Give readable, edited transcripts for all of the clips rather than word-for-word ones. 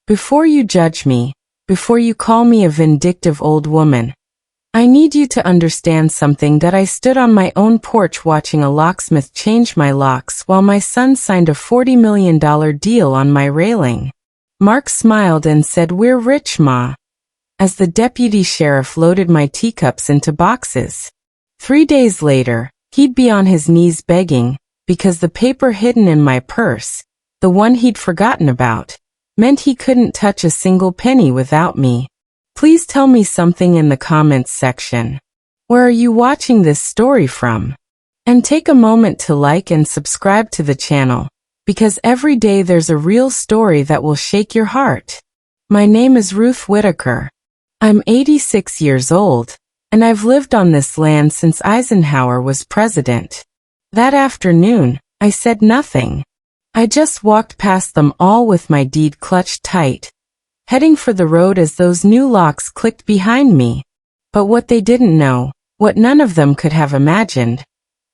Before you judge me, before you call me a vindictive old woman, I need you to understand something that I stood on my own porch watching a locksmith change my locks while my son signed a $40 million deal on my railing. Mark smiled and said, "We're rich, Ma," as the deputy sheriff loaded my teacups into boxes. 3 days later, he'd be on his knees begging, because the paper hidden in my purse, the one he'd forgotten about, meant he couldn't touch a single penny without me. Please tell me something in the comments section. Where are you watching this story from? And take a moment to like and subscribe to the channel, because every day there's a real story that will shake your heart. My name is Ruth Whitaker. I'm 86 years old, and I've lived on this land since Eisenhower was president. That afternoon, I said nothing. I just walked past them all with my deed clutched tight, heading for the road as those new locks clicked behind me. But what they didn't know, what none of them could have imagined,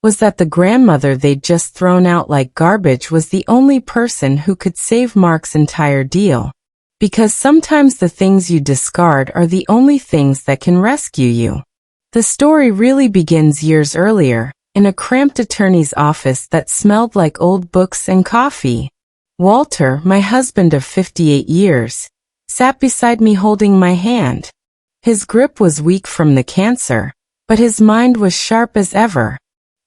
was that the grandmother they'd just thrown out like garbage was the only person who could save Mark's entire deal. Because sometimes the things you discard are the only things that can rescue you. The story really begins years earlier, in a cramped attorney's office that smelled like old books and coffee. Walter, my husband of 58 years, sat beside me holding my hand. His grip was weak from the cancer, but his mind was sharp as ever.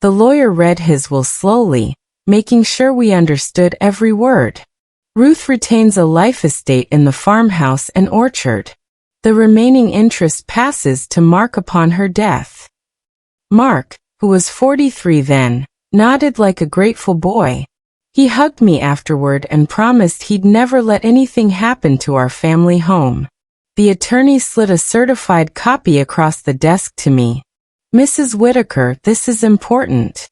The lawyer read his will slowly, making sure we understood every word. Ruth retains a life estate in the farmhouse and orchard. The remaining interest passes to Mark upon her death. Mark, who was 43 then, nodded like a grateful boy. He hugged me afterward and promised he'd never let anything happen to our family home. The attorney slid a certified copy across the desk to me. "Mrs. Whitaker, this is important.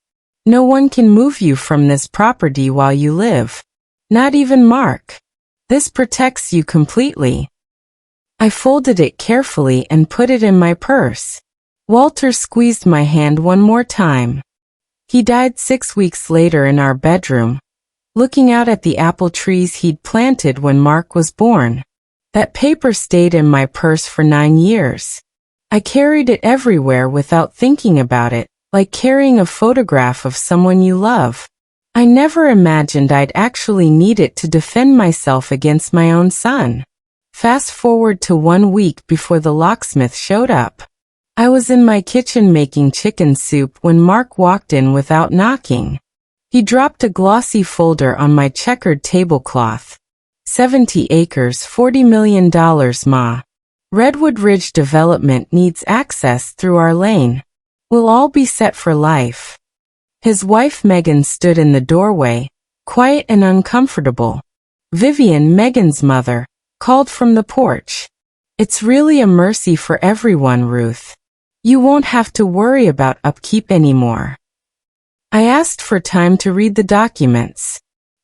No one can move you from this property while you live. Not even Mark. This protects you completely." I folded it carefully and put it in my purse. Walter squeezed my hand one more time. He died 6 weeks later in our bedroom, looking out at the apple trees he'd planted when Mark was born. That paper stayed in my purse for 9 years. I carried it everywhere without thinking about it, like carrying a photograph of someone you love. I never imagined I'd actually need it to defend myself against my own son. Fast forward to 1 week before the locksmith showed up. I was in my kitchen making chicken soup when Mark walked in without knocking. He dropped a glossy folder on my checkered tablecloth. 70 acres, $40 million, Ma. Redwood Ridge Development needs access through our lane. We'll all be set for life. His wife Megan stood in the doorway, quiet and uncomfortable. Vivian, Megan's mother, called from the porch. "It's really a mercy for everyone, Ruth. You won't have to worry about upkeep anymore." I asked for time to read the documents.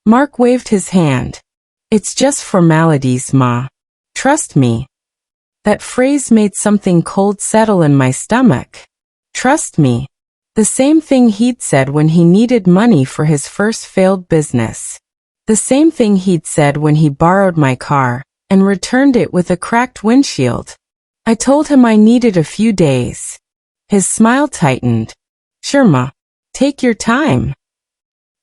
Mark waved his hand. "It's just formalities, Ma. Trust me." That phrase made something cold settle in my stomach. Trust me. The same thing he'd said when he needed money for his first failed business. The same thing he'd said when he borrowed my car and returned it with a cracked windshield. I told him I needed a few days. His smile tightened. "Sure, Ma. Take your time."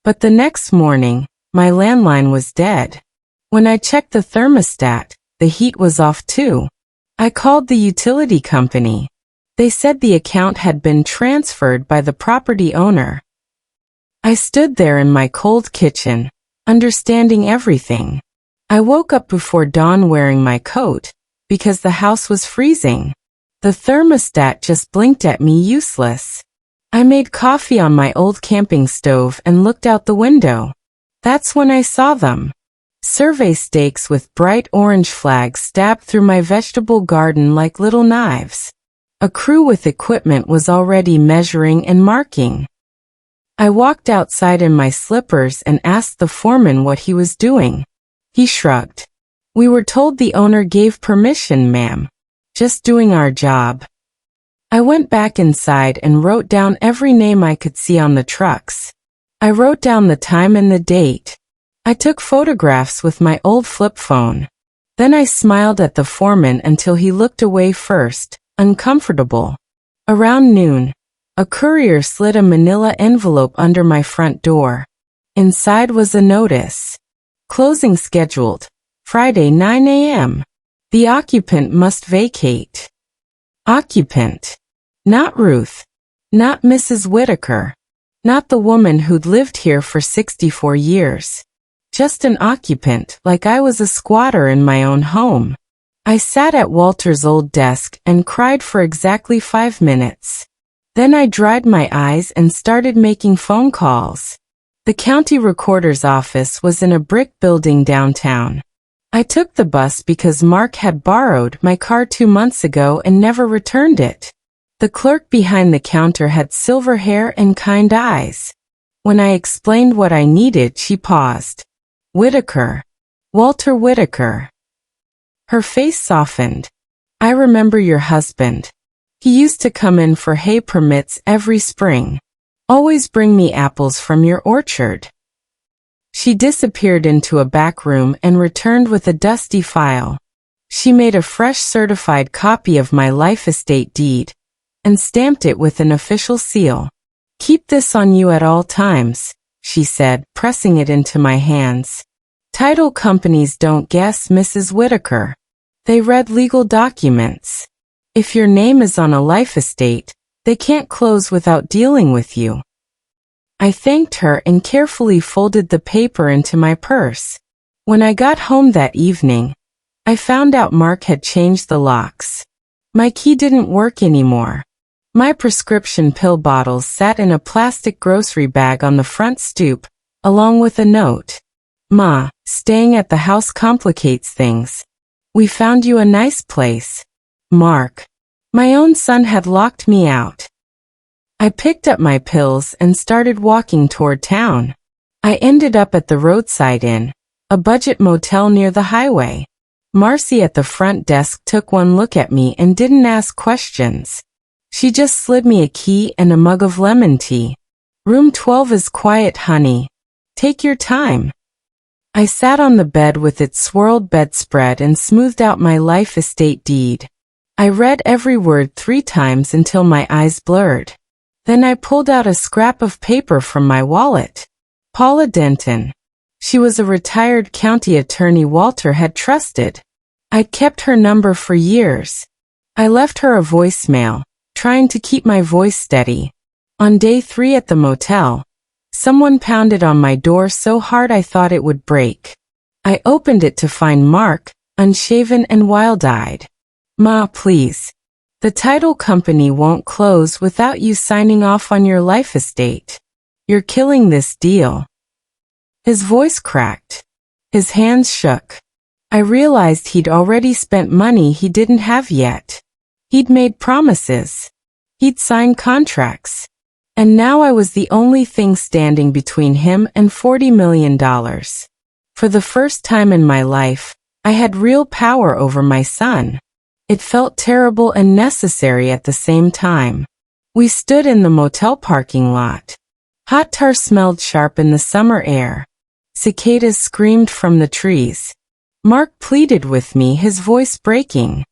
But the next morning, my landline was dead. When I checked the thermostat, the heat was off too. I called the utility company. They said the account had been transferred by the property owner. I stood there in my cold kitchen, understanding everything. I woke up before dawn wearing my coat, because the house was freezing. The thermostat just blinked at me useless. I made coffee on my old camping stove and looked out the window. That's when I saw them. Survey stakes with bright orange flags stabbed through my vegetable garden like little knives. A crew with equipment was already measuring and marking. I walked outside in my slippers and asked the foreman what he was doing. He shrugged. "We were told the owner gave permission, ma'am. Just doing our job." I went back inside and wrote down every name I could see on the trucks. I wrote down the time and the date. I took photographs with my old flip phone. Then I smiled at the foreman until he looked away first, uncomfortable. Around noon, a courier slid a manila envelope under my front door. Inside was a notice. Closing scheduled. Friday 9 a.m. The occupant must vacate. Occupant. Not Ruth. Not Mrs. Whitaker. Not the woman who'd lived here for 64 years. Just an occupant, like I was a squatter in my own home. I sat at Walter's old desk and cried for exactly 5 minutes. Then I dried my eyes and started making phone calls. The county recorder's office was in a brick building downtown. I took the bus because Mark had borrowed my car 2 months ago and never returned it. The clerk behind the counter had silver hair and kind eyes. When I explained what I needed, she paused. Whitaker. Walter Whitaker. Her face softened. I remember your husband. He used to come in for hay permits every spring. Always bring me apples from your orchard. She disappeared into a back room and returned with a dusty file. She made a fresh certified copy of my life estate deed and stamped it with an official seal. Keep this on you at all times, she said, pressing it into my hands. Title companies don't guess, Mrs. Whitaker. They read legal documents. If your name is on a life estate, they can't close without dealing with you. I thanked her and carefully folded the paper into my purse. When I got home that evening, I found out Mark had changed the locks. My key didn't work anymore. My prescription pill bottles sat in a plastic grocery bag on the front stoop, along with a note. Ma, staying at the house complicates things. We found you a nice place. Mark. My own son had locked me out. I picked up my pills and started walking toward town. I ended up at the roadside inn, a budget motel near the highway. Marcy at the front desk took one look at me and didn't ask questions. She just slid me a key and a mug of lemon tea. Room 12 is quiet, honey. Take your time. I sat on the bed with its swirled bedspread and smoothed out my life estate deed. I read every word 3 times until my eyes blurred. Then I pulled out a scrap of paper from my wallet. Paula Denton. She was a retired county attorney Walter had trusted. I'd kept her number for years. I left her a voicemail, trying to keep my voice steady. On day 3 at the motel, someone pounded on my door so hard I thought it would break. I opened it to find Mark, unshaven and wild-eyed. Ma, please. The title company won't close without you signing off on your life estate. You're killing this deal. His voice cracked. His hands shook. I realized he'd already spent money he didn't have yet. He'd made promises. He'd signed contracts. And now I was the only thing standing between him and $40 million. For the first time in my life, I had real power over my son. It felt terrible and necessary at the same time. We stood in the motel parking lot. Hot tar smelled sharp in the summer air. Cicadas screamed from the trees. Mark pleaded with me, his voice breaking.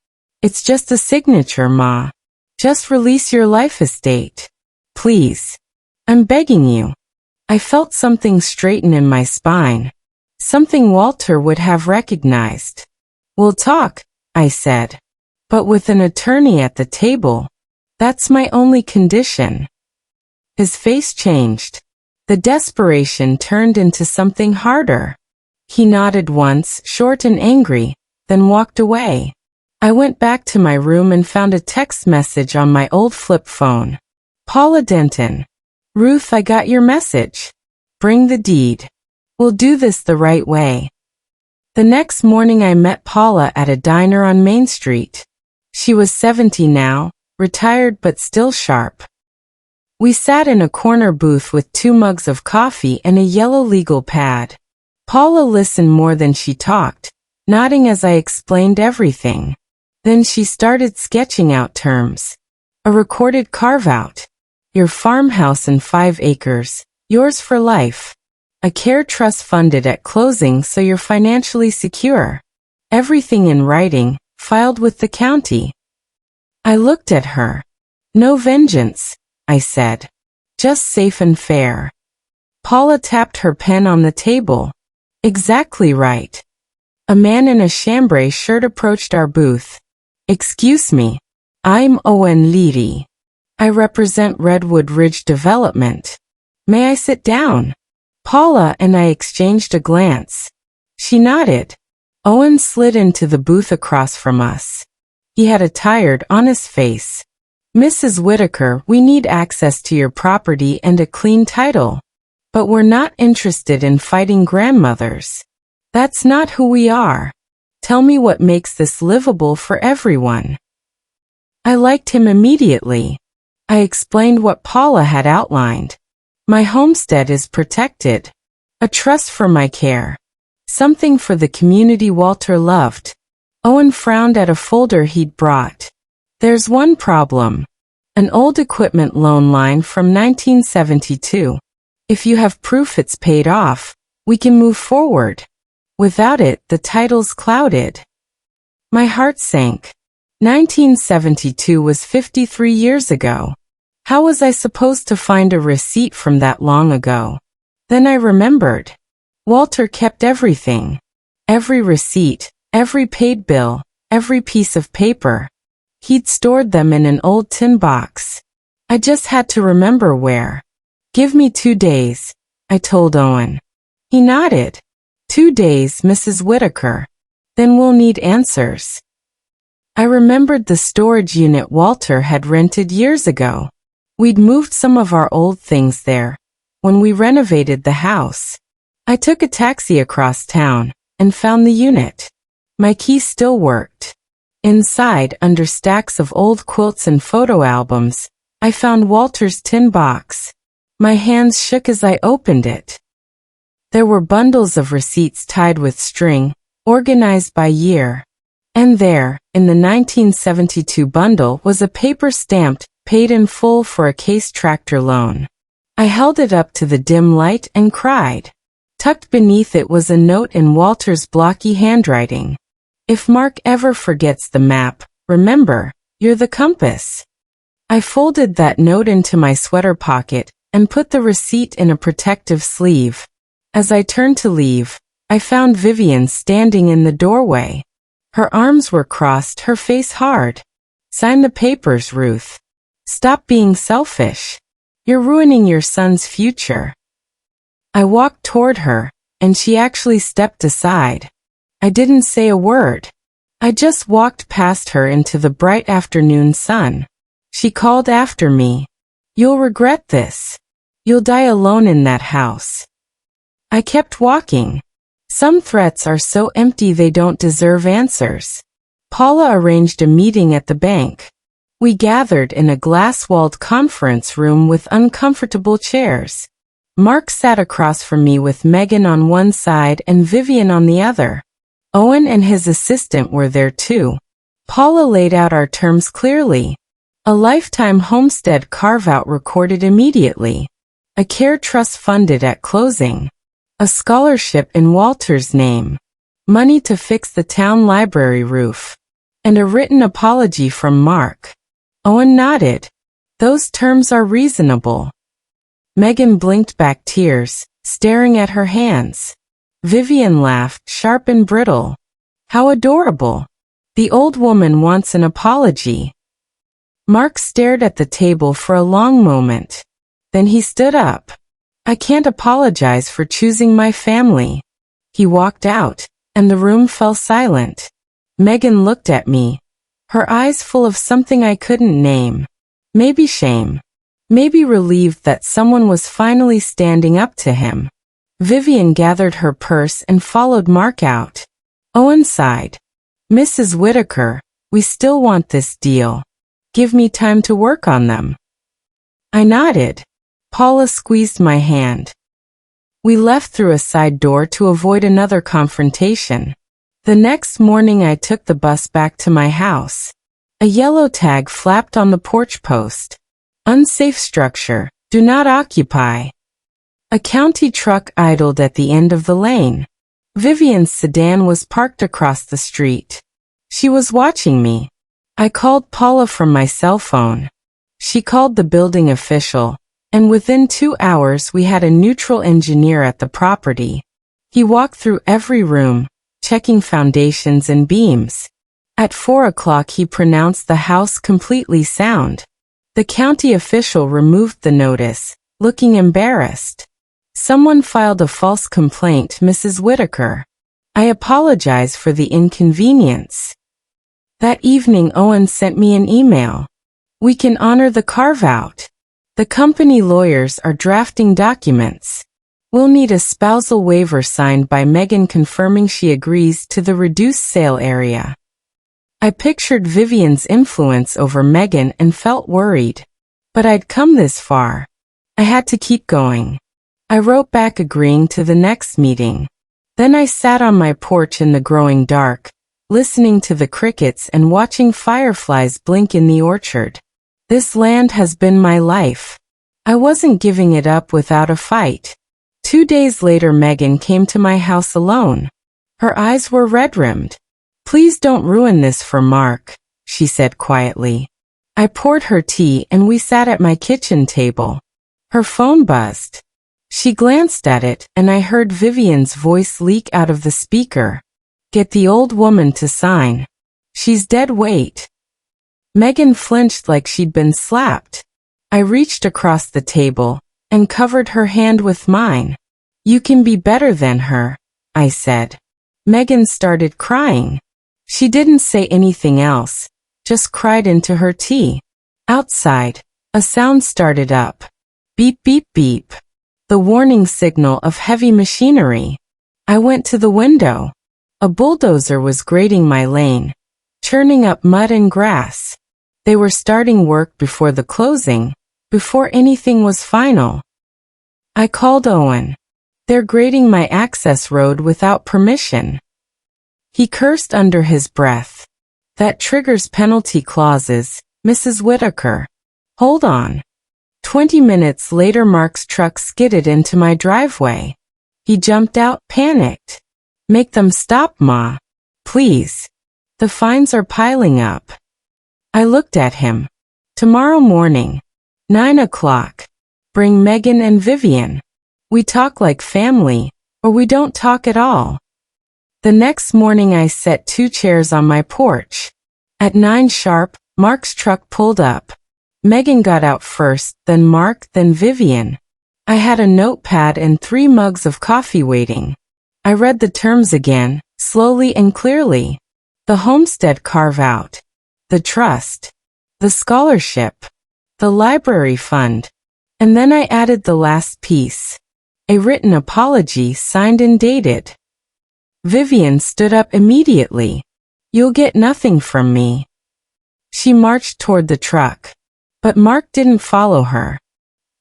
It's just a signature, Ma. Just release your life estate. Please. I'm begging you. I felt something straighten in my spine. Something Walter would have recognized. We'll talk, I said. But with an attorney at the table. That's my only condition. His face changed. The desperation turned into something harder. He nodded once, short and angry, then walked away. I went back to my room and found a text message on my old flip phone. Paula Denton. Ruth, I got your message. Bring the deed. We'll do this the right way. The next morning I met Paula at a diner on Main Street. She was 70 now, retired but still sharp. We sat in a corner booth with 2 mugs of coffee and a yellow legal pad. Paula listened more than she talked, nodding as I explained everything. Then she started sketching out terms. A recorded carve-out. Your farmhouse and 5 acres, yours for life. A care trust funded at closing so you're financially secure. everything in writing, filed with the county. I looked at her. No vengeance, I said. Just safe and fair. Paula tapped her pen on the table. Exactly right. A man in a chambray shirt approached our booth. Excuse me. I'm Owen Leary. I represent Redwood Ridge Development. May I sit down? Paula and I exchanged a glance. She nodded. Owen slid into the booth across from us. He had a tired, honest face. Mrs. Whitaker, we need access to your property and a clean title. But we're not interested in fighting grandmothers. That's not who we are. Tell me what makes this livable for everyone. I liked him immediately. I explained what Paula had outlined. My homestead is protected. A trust for my care. Something for the community Walter loved. Owen frowned at a folder he'd brought. There's one problem. An old equipment loan line from 1972. If you have proof it's paid off, we can move forward. Without it, the title's clouded. My heart sank. 1972 was 53 years ago. How was I supposed to find a receipt from that long ago? Then I remembered. Walter kept everything. Every receipt, every paid bill, every piece of paper. He'd stored them in an old tin box. I just had to remember where. Give me 2 days, I told Owen. He nodded. 2 days, Mrs. Whitaker. Then we'll need answers. I remembered the storage unit Walter had rented years ago. We'd moved some of our old things there when we renovated the house. I took a taxi across town and found the unit. My key still worked. Inside, under stacks of old quilts and photo albums, I found Walter's tin box. My hands shook as I opened it. There were bundles of receipts tied with string, organized by year. And there, in the 1972 bundle, was a paper stamped, paid in full for a Case tractor loan. I held it up to the dim light and cried. Tucked beneath it was a note in Walter's blocky handwriting. If Mark ever forgets the map, remember, you're the compass. I folded that note into my sweater pocket and put the receipt in a protective sleeve. As I turned to leave, I found Vivian standing in the doorway. Her arms were crossed, her face hard. Sign the papers, Ruth. Stop being selfish. You're ruining your son's future. I walked toward her, and she actually stepped aside. I didn't say a word. I just walked past her into the bright afternoon sun. She called after me. You'll regret this. You'll die alone in that house. I kept walking. Some threats are so empty they don't deserve answers. Paula arranged a meeting at the bank. We gathered in a glass-walled conference room with uncomfortable chairs. Mark sat across from me with Megan on one side and Vivian on the other. Owen and his assistant were there too. Paula laid out our terms clearly. A lifetime homestead carve-out recorded immediately. A care trust funded at closing. A scholarship in Walter's name. Money to fix the town library roof. And a written apology from Mark. Owen nodded. Those terms are reasonable. Megan blinked back tears, staring at her hands. Vivian laughed, sharp and brittle. How adorable. The old woman wants an apology. Mark stared at the table for a long moment. Then he stood up. I can't apologize for choosing my family. He walked out, and the room fell silent. Megan looked at me, her eyes full of something I couldn't name. Maybe shame. Maybe relieved that someone was finally standing up to him. Vivian gathered her purse and followed Mark out. Owen sighed. Mrs. Whitaker, we still want this deal. Give me time to work on them. I nodded. Paula squeezed my hand. We left through a side door to avoid another confrontation. The next morning I took the bus back to my house. A yellow tag flapped on the porch post. Unsafe structure, do not occupy. A county truck idled at the end of the lane. Vivian's sedan was parked across the street. She was watching me. I called Paula from my cell phone. She called the building official, and within 2 hours we had a neutral engineer at the property. He walked through every room, checking foundations and beams. At 4 o'clock he pronounced the house completely sound. The county official removed the notice, looking embarrassed. Someone filed a false complaint, Mrs. Whitaker. I apologize for the inconvenience. That evening Owen sent me an email. We can honor the carve-out. The company lawyers are drafting documents. We'll need a spousal waiver signed by Megan confirming she agrees to the reduced sale area. I pictured Vivian's influence over Megan and felt worried. But I'd come this far. I had to keep going. I wrote back agreeing to the next meeting. Then I sat on my porch in the growing dark, listening to the crickets and watching fireflies blink in the orchard. This land has been my life. I wasn't giving it up without a fight. 2 days later Megan came to my house alone. Her eyes were red-rimmed. Please don't ruin this for Mark, she said quietly. I poured her tea and we sat at my kitchen table. Her phone buzzed. She glanced at it and I heard Vivian's voice leak out of the speaker. Get the old woman to sign. She's dead weight. Megan flinched like she'd been slapped. I reached across the table and covered her hand with mine. You can be better than her, I said. Megan started crying. She didn't say anything else, just cried into her tea. Outside, a sound started up. Beep, beep, beep. The warning signal of heavy machinery. I went to the window. A bulldozer was grading my lane, churning up mud and grass. They were starting work before the closing, before anything was final. I called Owen. They're grading my access road without permission. He cursed under his breath. That triggers penalty clauses, Mrs. Whitaker. Hold on. 20 minutes later Mark's truck skidded into my driveway. He jumped out, panicked. Make them stop, Ma. Please. The fines are piling up. I looked at him. Tomorrow morning, 9 o'clock. Bring Megan and Vivian. We talk like family, or we don't talk at all. The next morning I set 2 chairs on my porch. At 9 sharp, Mark's truck pulled up. Megan got out first, then Mark, then Vivian. I had a notepad and 3 mugs of coffee waiting. I read the terms again, slowly and clearly. The homestead carve-out. The trust. The scholarship. The library fund. And then I added the last piece. A written apology signed and dated. Vivian stood up immediately. You'll get nothing from me. She marched toward the truck. But Mark didn't follow her.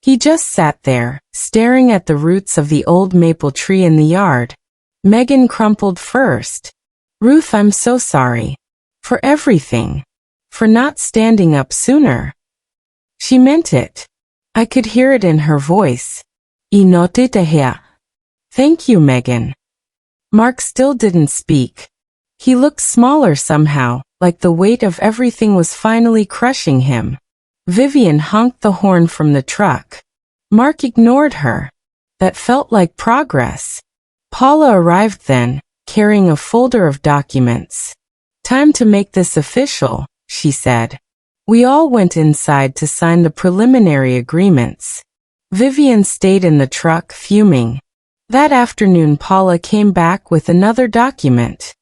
He just sat there, staring at the roots of the old maple tree in the yard. Megan crumpled first. Ruth, I'm so sorry. For everything. For not standing up sooner. She meant it. I could hear it in her voice. Thank you, Megan. Mark still didn't speak. He looked smaller somehow, like the weight of everything was finally crushing him. Vivian honked the horn from the truck. Mark ignored her. That felt like progress. Paula arrived then, carrying a folder of documents. Time to make this official, she said. We all went inside to sign the preliminary agreements. Vivian stayed in the truck, fuming. That afternoon Paula came back with another document.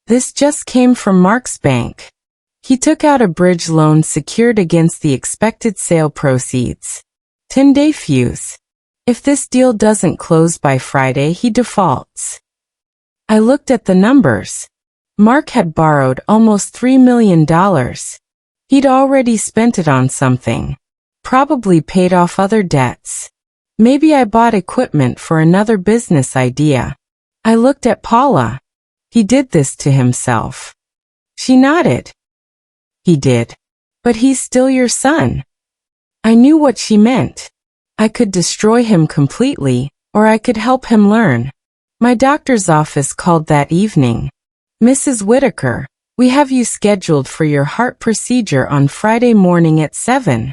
This just came from Mark's bank. He took out a bridge loan secured against the expected sale proceeds. 10-day fuse. If this deal doesn't close by Friday, he defaults. I looked at the numbers. Mark had borrowed almost $3 million. He'd already spent it on something. Probably paid off other debts. Maybe I bought equipment for another business idea. I looked at Paula. He did this to himself. She nodded. He did. But he's still your son. I knew what she meant. I could destroy him completely, or I could help him learn. My doctor's office called that evening. Mrs. Whitaker, we have you scheduled for your heart procedure on Friday morning at 7.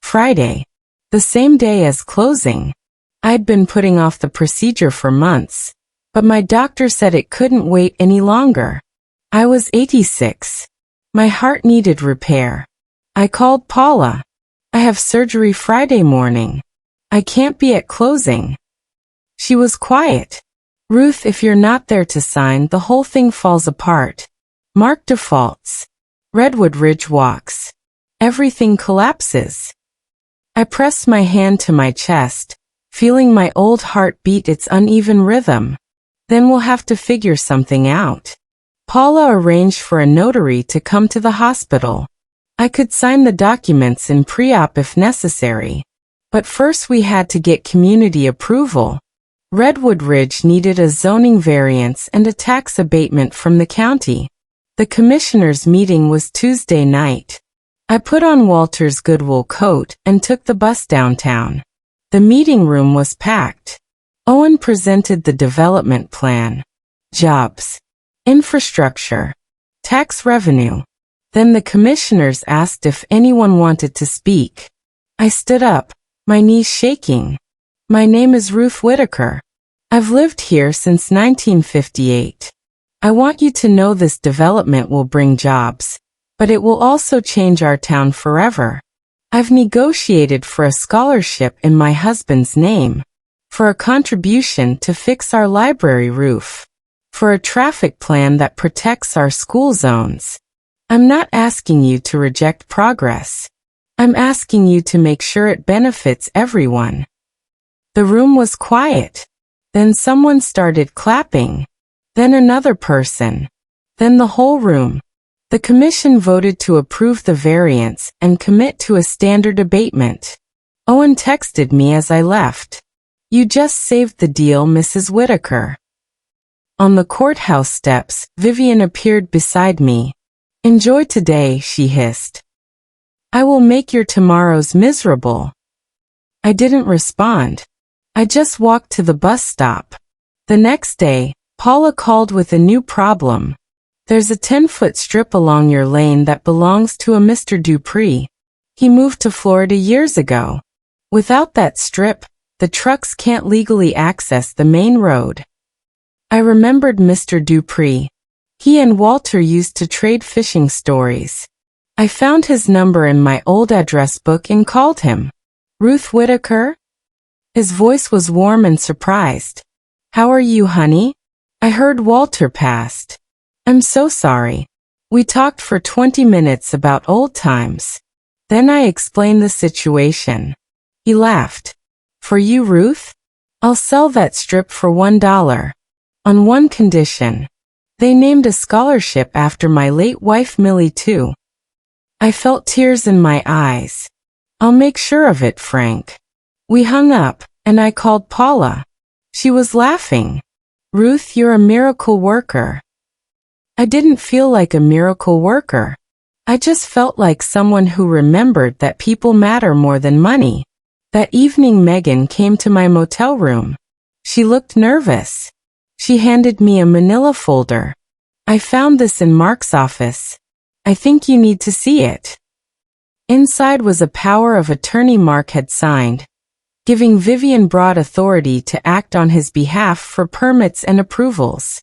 Friday. The same day as closing. I'd been putting off the procedure for months, but my doctor said it couldn't wait any longer. I was 86. My heart needed repair. I called Paula. I have surgery Friday morning. I can't be at closing. She was quiet. Ruth, if you're not there to sign, the whole thing falls apart. Mark defaults. Redwood Ridge walks. Everything collapses. I pressed my hand to my chest, feeling my old heart beat its uneven rhythm. Then we'll have to figure something out. Paula arranged for a notary to come to the hospital. I could sign the documents in pre-op if necessary. But first we had to get community approval. Redwood Ridge needed a zoning variance and a tax abatement from the county. The commissioners' meeting was Tuesday night. I put on Walter's Goodwill coat and took the bus downtown. The meeting room was packed. Owen presented the development plan. Jobs. Infrastructure. Tax revenue. Then the commissioners asked if anyone wanted to speak. I stood up, my knees shaking. My name is Ruth Whitaker. I've lived here since 1958. I want you to know this development will bring jobs, but it will also change our town forever. I've negotiated for a scholarship in my husband's name, for a contribution to fix our library roof, for a traffic plan that protects our school zones. I'm not asking you to reject progress. I'm asking you to make sure it benefits everyone. The room was quiet. Then someone started clapping. Then another person. Then the whole room. The commission voted to approve the variance and commit to a standard abatement. Owen texted me as I left. You just saved the deal, Mrs. Whitaker. On the courthouse steps, Vivian appeared beside me. Enjoy today, she hissed. I will make your tomorrows miserable. I didn't respond. I just walked to the bus stop. The next day, Paula called with a new problem. There's a 10-foot strip along your lane that belongs to a Mr. Dupree. He moved to Florida years ago. Without that strip, the trucks can't legally access the main road. I remembered Mr. Dupree. He and Walter used to trade fishing stories. I found his number in my old address book and called him. Ruth Whitaker? His voice was warm and surprised. How are you, honey? I heard Walter passed. I'm so sorry. We talked for 20 minutes about old times. Then I explained the situation. He laughed. For you, Ruth? I'll sell that strip for $1. On one condition. They named a scholarship after my late wife Millie too. I felt tears in my eyes. I'll make sure of it, Frank. We hung up, and I called Paula. She was laughing. Ruth, you're a miracle worker. I didn't feel like a miracle worker. I just felt like someone who remembered that people matter more than money. That evening Megan came to my motel room. She looked nervous. She handed me a manila folder. I found this in Mark's office. I think you need to see it. Inside was a power of attorney Mark had signed, giving Vivian broad authority to act on his behalf for permits and approvals.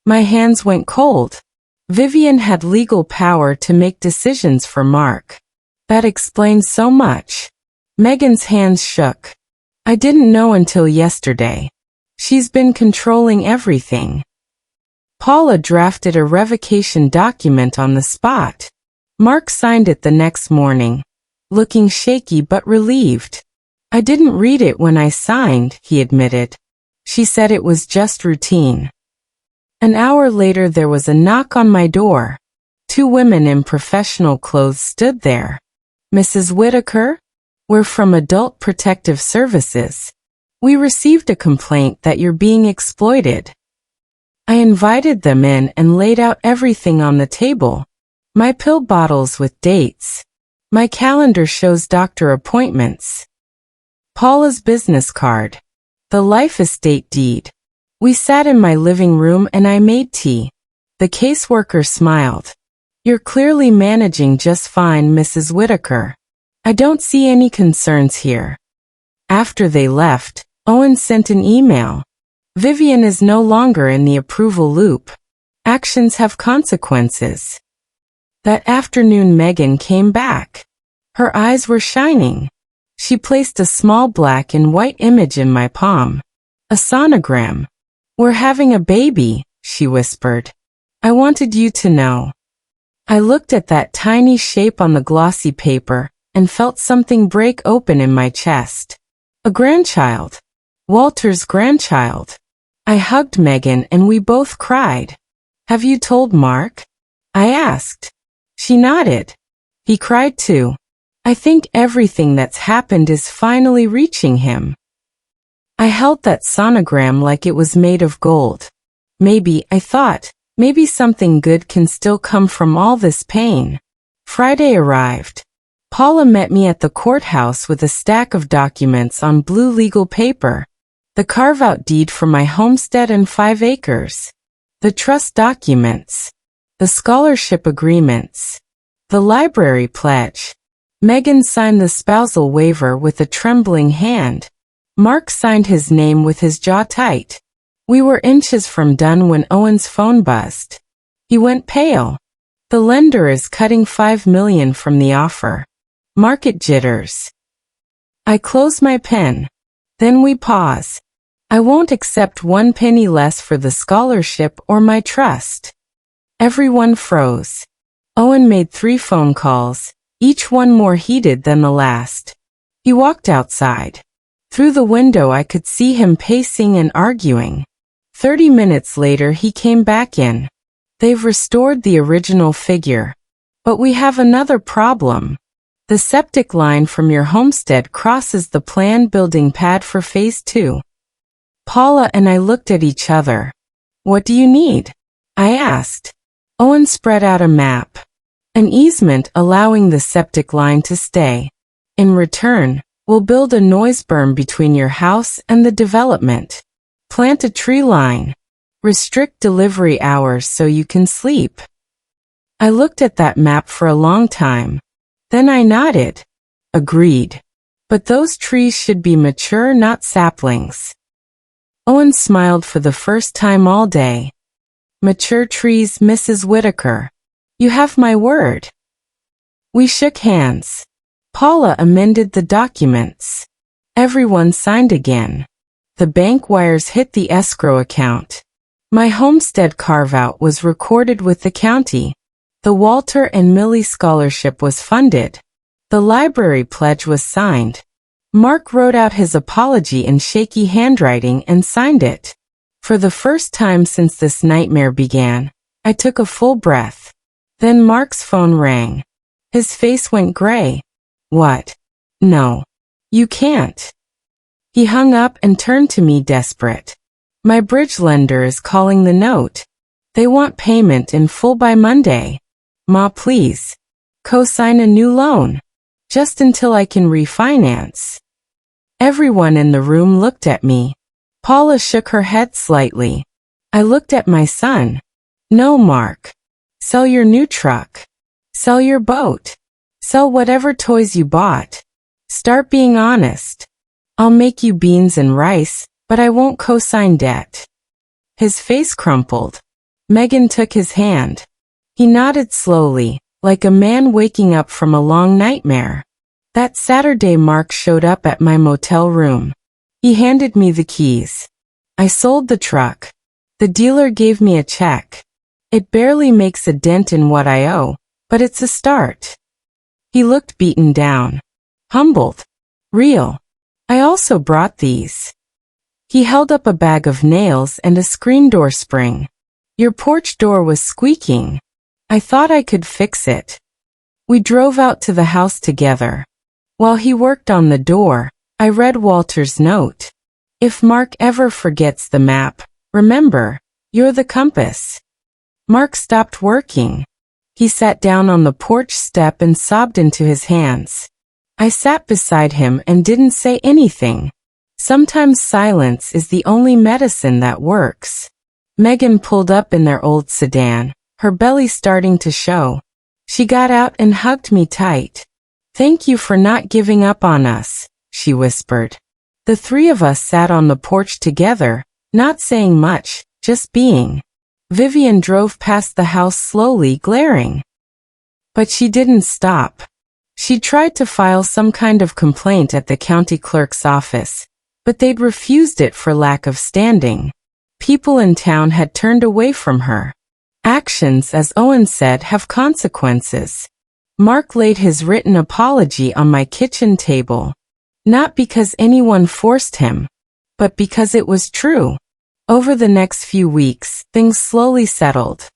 My hands went cold. Vivian had legal power to make decisions for Mark. That explained so much. Megan's hands shook. I didn't know until yesterday. She's been controlling everything. Paula drafted a revocation document on the spot. Mark signed it the next morning, looking shaky but relieved. I didn't read it when I signed, he admitted. She said it was just routine. An hour later there was a knock on my door. 2 women in professional clothes stood there. Mrs. Whitaker? We're from Adult Protective Services. We received a complaint that you're being exploited. I invited them in and laid out everything on the table. My pill bottles with dates. My calendar shows doctor appointments. Paula's business card. The life estate deed. We sat in my living room and I made tea. The caseworker smiled. You're clearly managing just fine, Mrs. Whitaker. I don't see any concerns here. After they left, Owen sent an email. Vivian is no longer in the approval loop. Actions have consequences. That afternoon Megan came back. Her eyes were shining. She placed a small black and white image in my palm. A sonogram. We're having a baby, she whispered. I wanted you to know. I looked at that tiny shape on the glossy paper and felt something break open in my chest. A grandchild. Walter's grandchild. I hugged Megan and we both cried. Have you told Mark? I asked. She nodded. He cried too. I think everything that's happened is finally reaching him. I held that sonogram like it was made of gold. Maybe, I thought, maybe something good can still come from all this pain. Friday arrived. Paula met me at the courthouse with a stack of documents on blue legal paper. The carve-out deed for my homestead and 5 acres. The trust documents. The scholarship agreements. The library pledge. Megan signed the spousal waiver with a trembling hand. Mark signed his name with his jaw tight. We were inches from done when Owen's phone buzzed. He went pale. The lender is cutting $5 million from the offer. Market jitters. I close my pen. Then we pause. I won't accept 1 penny less for the scholarship or my trust. Everyone froze. Owen made 3 phone calls, each one more heated than the last. He walked outside. Through the window I could see him pacing and arguing. 30 minutes later he came back in. They've restored the original figure. But we have another problem. The septic line from your homestead crosses the planned building pad for phase 2. Paula and I looked at each other. What do you need? I asked. Owen spread out a map. An easement allowing the septic line to stay. In return, we'll build a noise berm between your house and the development. Plant a tree line. Restrict delivery hours so you can sleep. I looked at that map for a long time. Then I nodded. Agreed. But those trees should be mature, not saplings. Owen smiled for the first time all day. Mature trees, Mrs. Whitaker. You have my word. We shook hands. Paula amended the documents. Everyone signed again. The bank wires hit the escrow account. My homestead carve-out was recorded with the county. The Walter and Millie scholarship was funded. The library pledge was signed. Mark wrote out his apology in shaky handwriting and signed it. For the first time since this nightmare began, I took a full breath. Then Mark's phone rang. His face went gray. What? No. You can't. He hung up and turned to me desperate. My bridge lender is calling the note. They want payment in full by Monday. Ma, please. Co-sign a new loan. Just until I can refinance. Everyone in the room looked at me. Paula shook her head slightly. I looked at my son. No, Mark. Sell your new truck. Sell your boat. Sell whatever toys you bought. Start being honest. I'll make you beans and rice, but I won't co-sign debt. His face crumpled. Megan took his hand. He nodded slowly, like a man waking up from a long nightmare. That Saturday Mark showed up at my motel room. He handed me the keys. I sold the truck. The dealer gave me a check. It barely makes a dent in what I owe, but it's a start. He looked beaten down. Humbled. Real. I also brought these. He held up a bag of nails and a screen door spring. Your porch door was squeaking. I thought I could fix it. We drove out to the house together. While he worked on the door, I read Walter's note. If Mark ever forgets the map, remember, you're the compass. Mark stopped working. He sat down on the porch step and sobbed into his hands. I sat beside him and didn't say anything. Sometimes silence is the only medicine that works. Megan pulled up in their old sedan, her belly starting to show. She got out and hugged me tight. "Thank you for not giving up on us," she whispered. The three of us sat on the porch together, not saying much, just being. Vivian drove past the house slowly, glaring. But she didn't stop. She tried to file some kind of complaint at the county clerk's office, but they'd refused it for lack of standing. People in town had turned away from her. Actions, as Owen said, have consequences. Mark laid his written apology on my kitchen table. Not because anyone forced him, but because it was true. Over the next few weeks, things slowly settled.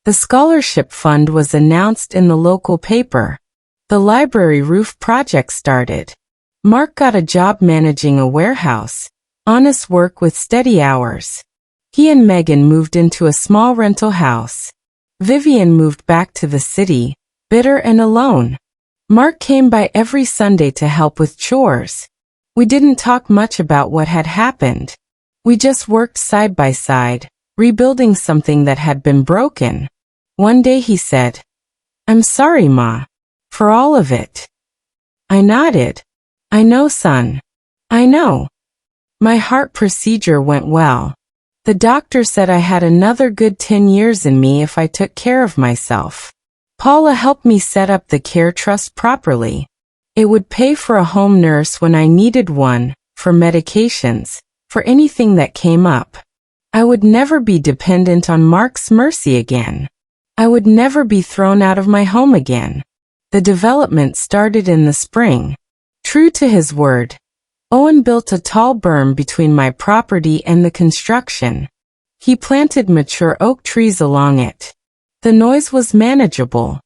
The scholarship fund was announced in the local paper. The library roof project started. Mark got a job managing a warehouse. Honest work with steady hours. He and Megan moved into a small rental house. Vivian moved back to the city, bitter and alone. Mark came by every Sunday to help with chores. We didn't talk much about what had happened. We just worked side by side, rebuilding something that had been broken. One day he said, "I'm sorry, Ma, for all of it." I nodded. "I know, son. I know." My heart procedure went well. The doctor said I had another good 10 years in me if I took care of myself. Paula helped me set up the care trust properly. It would pay for a home nurse when I needed one, for medications, for anything that came up. I would never be dependent on Mark's mercy again. I would never be thrown out of my home again. The development started in the spring. True to his word, Owen built a tall berm between my property and the construction. He planted mature oak trees along it. The noise was manageable.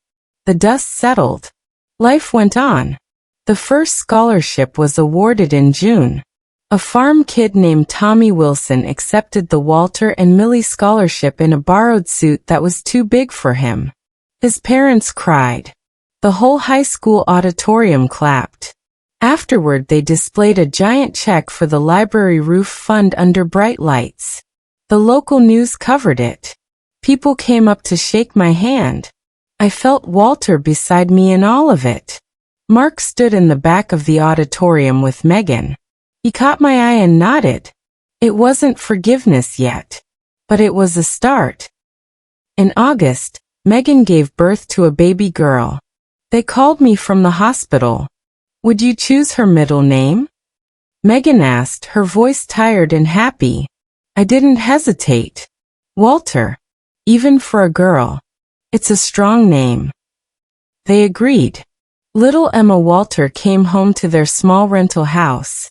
The dust settled. Life went on. The first scholarship was awarded in June. A farm kid named Tommy Wilson accepted the Walter and Millie Scholarship in a borrowed suit that was too big for him. His parents cried. The whole high school auditorium clapped. Afterward, they displayed a giant check for the library roof fund under bright lights. The local news covered it. People came up to shake my hand. I felt Walter beside me in all of it. Mark stood in the back of the auditorium with Megan. He caught my eye and nodded. It wasn't forgiveness yet, but it was a start. In August, Megan gave birth to a baby girl. They called me from the hospital. "Would you choose her middle name?" Megan asked, her voice tired and happy. I didn't hesitate. "Walter. Even for a girl. It's a strong name." They agreed. Little Emma Walter came home to their small rental house.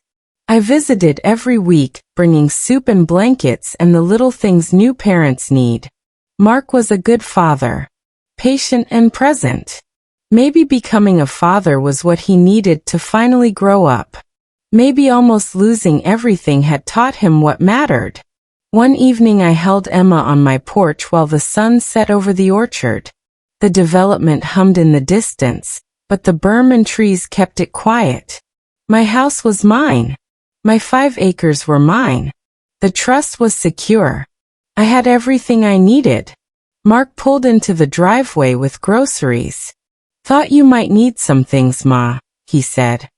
I visited every week, bringing soup and blankets and the little things new parents need. Mark was a good father. Patient and present. Maybe becoming a father was what he needed to finally grow up. Maybe almost losing everything had taught him what mattered. One evening I held Emma on my porch while the sun set over the orchard. The development hummed in the distance, but the berm and trees kept it quiet. My house was mine. My 5 acres were mine. The trust was secure. I had everything I needed. Mark pulled into the driveway with groceries. "Thought you might need some things, Ma," he said.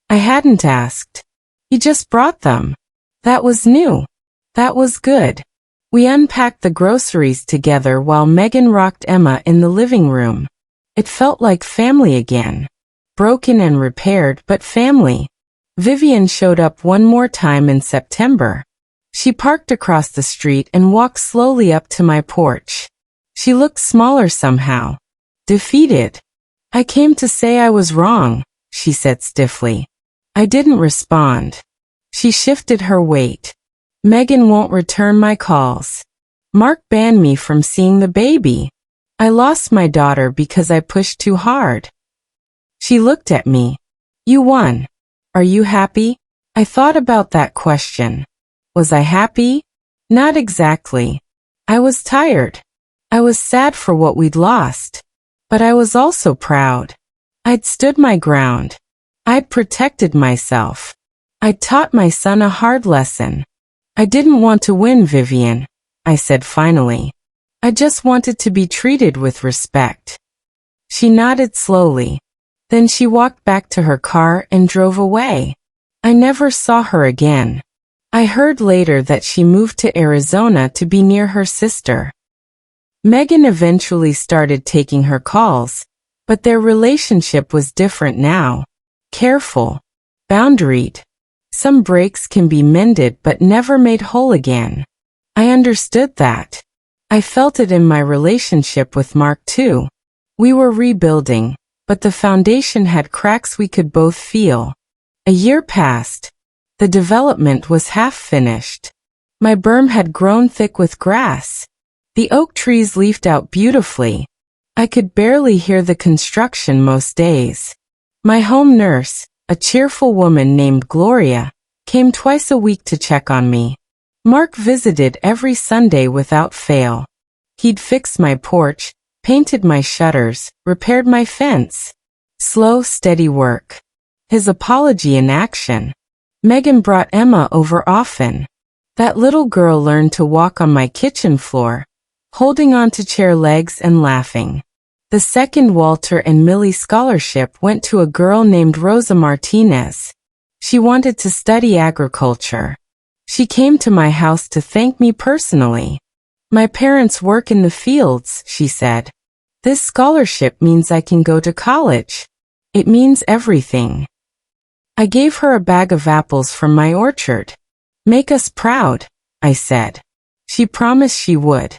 I hadn't asked. He just brought them. That was new. That was good. We unpacked the groceries together while Megan rocked Emma in the living room. It felt like family again. Broken and repaired, but family. Vivian showed up one more time in September. She parked across the street and walked slowly up to my porch. She looked smaller somehow. Defeated. "I came to say I was wrong," she said stiffly. I didn't respond. She shifted her weight. "Megan won't return my calls. Mark banned me from seeing the baby. I lost my daughter because I pushed too hard." She looked at me. "You won. Are you happy?" I thought about that question. Was I happy? Not exactly. I was tired. I was sad for what we'd lost. But I was also proud. I'd stood my ground. I'd protected myself. I taught my son a hard lesson. I didn't want to win, Vivian, I said finally. I just wanted to be treated with respect. She nodded slowly. Then she walked back to her car and drove away. I never saw her again. I heard later that she moved to Arizona to be near her sister. Megan eventually started taking her calls, but their relationship was different now. Careful. Boundaried. Some breaks can be mended but never made whole again. I understood that. I felt it in my relationship with Mark too. We were rebuilding, but the foundation had cracks we could both feel. A year passed. The development was half finished. My berm had grown thick with grass. The oak trees leafed out beautifully. I could barely hear the construction most days. My home nurse, a cheerful woman named Gloria, came twice a week to check on me. Mark visited every Sunday without fail. He'd fixed my porch, painted my shutters, repaired my fence. Slow, steady work. His apology in action. Megan brought Emma over often. That little girl learned to walk on my kitchen floor, holding on to chair legs and laughing. The second Walter and Millie scholarship went to a girl named Rosa Martinez. She wanted to study agriculture. She came to my house to thank me personally. My parents work in the fields, she said. This scholarship means I can go to college. It means everything. I gave her a bag of apples from my orchard. Make us proud, I said. She promised she would.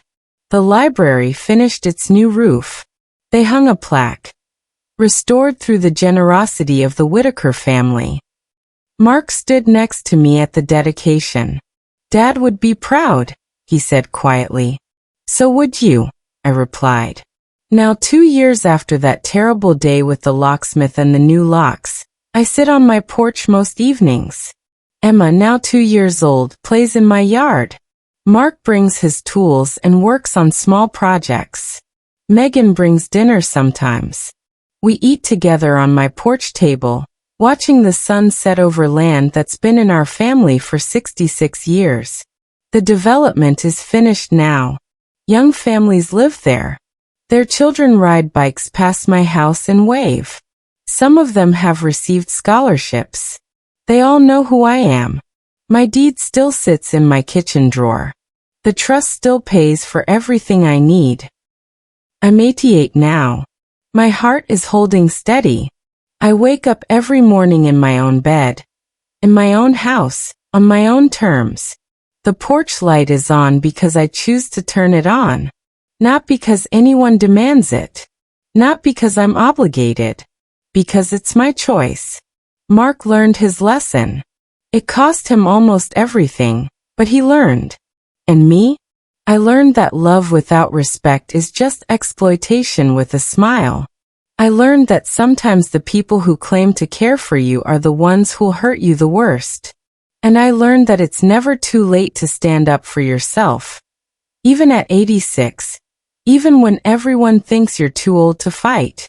The library finished its new roof. They hung a plaque. Restored through the generosity of the Whitaker family. Mark stood next to me at the dedication. Dad would be proud, he said quietly. So would you, I replied. Now 2 years after that terrible day with the locksmith and the new locks, I sit on my porch most evenings. Emma, now 2 years old, plays in my yard. Mark brings his tools and works on small projects. Megan brings dinner sometimes. We eat together on my porch table, watching the sun set over land that's been in our family for 66 years. The development is finished now. Young families live there. Their children ride bikes past my house and wave. Some of them have received scholarships. They all know who I am. My deed still sits in my kitchen drawer. The trust still pays for everything I need. I'm 88 now. My heart is holding steady. I wake up every morning in my own bed, in my own house, on my own terms. The porch light is on because I choose to turn it on, not because anyone demands it, not because I'm obligated, because it's my choice. Mark learned his lesson. It cost him almost everything, but he learned. And me? I learned that love without respect is just exploitation with a smile. I learned that sometimes the people who claim to care for you are the ones who'll hurt you the worst. And I learned that it's never too late to stand up for yourself. Even at 86, even when everyone thinks you're too old to fight.